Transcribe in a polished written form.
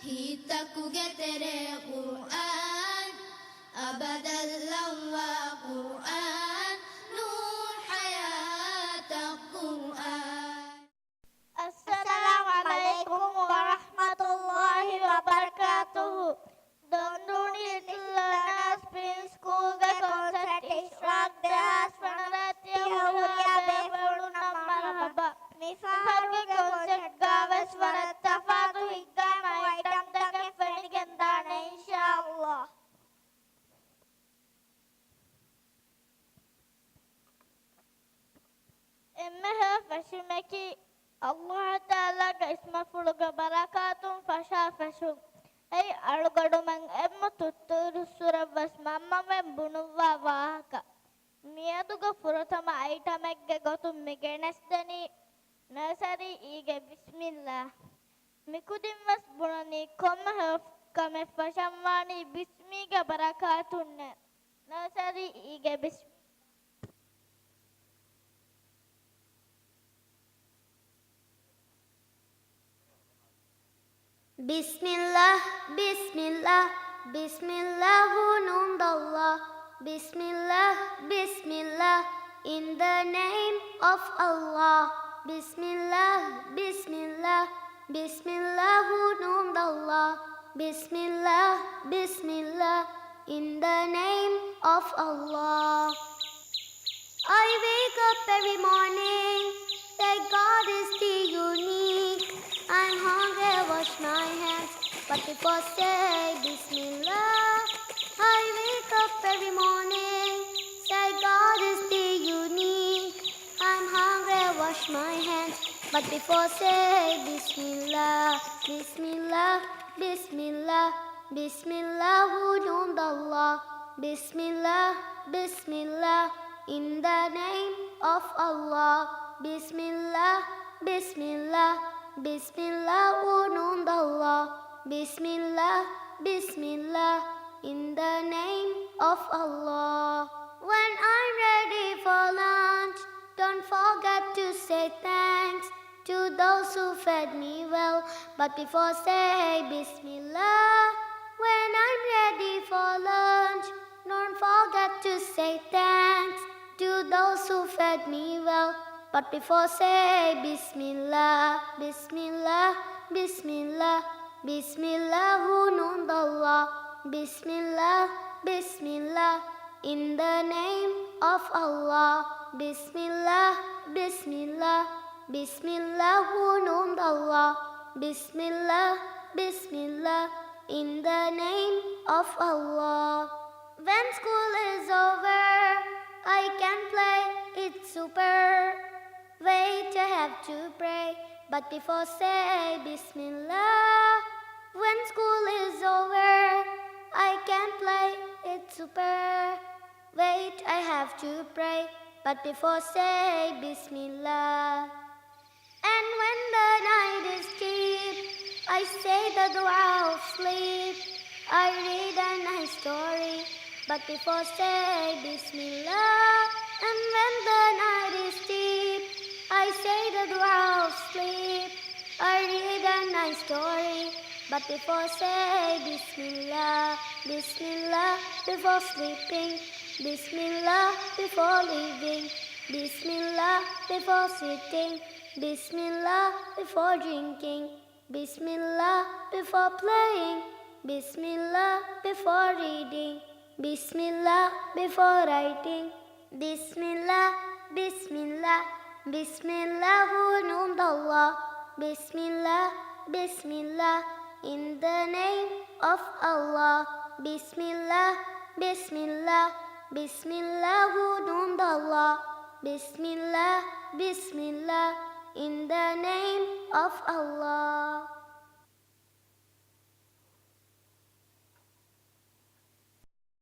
हितकुगे तेरे कुरान अबदल लवा कुरान नूर हयात Quran. Assalamualaikum warahmatullahi wabarakatuh. Don't need to learn a spin school. The concept is rock. The husband Yahuria Beveru Namaraba. Nifarge concept Gaves Varatafadu Higama item the Fenigandana inshallah. Emmeha Fashimeki Allah Ta'ala isma fuluga barakatun fasha fashum. Ay alugadu mang emma tutturu suravas mamma men bunuva vahaka. Miyaduga furatama itemegge gotum migenesdani nursery ige bismillah. Mikudin was bunani komma kame fashamwani bismiga barakatunne. Nursery ige bismillah. Bismillah, Bismillah, Bismillahu nundallah. Bismillah, Bismillah, in the name of Allah. Bismillah, Bismillah, Bismillahu nundallah. Bismillah, Bismillah, in the name of Allah. I wake up every morning, that God is the unique. I'm hungry, I wash my hands, but before say Bismillah. I wake up every morning, say God is the unique. I'm hungry, I wash my hands, but before say Bismillah. Bismillah, Bismillah, Bismillahu nundallah. Bismillah, Bismillah, in the name of Allah. Bismillah, Bismillah, Bismillah nundallah. Bismillah, Bismillah, in the name of Allah. When I'm ready for lunch, don't forget to say thanks to those who fed me well. But before say Bismillah. When I'm ready for lunch, don't forget to say thanks to those who fed me well. But before say Bismillah, Bismillah, Bismillah, Bismillahu nundallah. Bismillah, Bismillah, in the name of Allah. Bismillah, Bismillah, Bismillahu nundallah. Bismillah, Bismillah, in the name of Allah. When school is over, I can play, it's super. Wait, I have to pray, but before say Bismillah. When school is over, I can play, it's super. Wait, I have to pray, but before say Bismillah. And when the night is deep, I say the dua of sleep. I read a nice story, but before say Bismillah. And when the night is deep, I say the dua of sleep. I read a nice story, but before say Bismillah. Bismillah before sleeping. Bismillah before leaving. Bismillah before sitting. Bismillah before drinking. Bismillah before playing. Bismillah before reading. Bismillah before writing. Bismillah, Bismillah, Bismillahu nundallah. Bismillah, Bismillah, in the name of Allah. Bismillah, Bismillah, Bismillahu nundallah. Bismillah, Bismillah, in the name of Allah.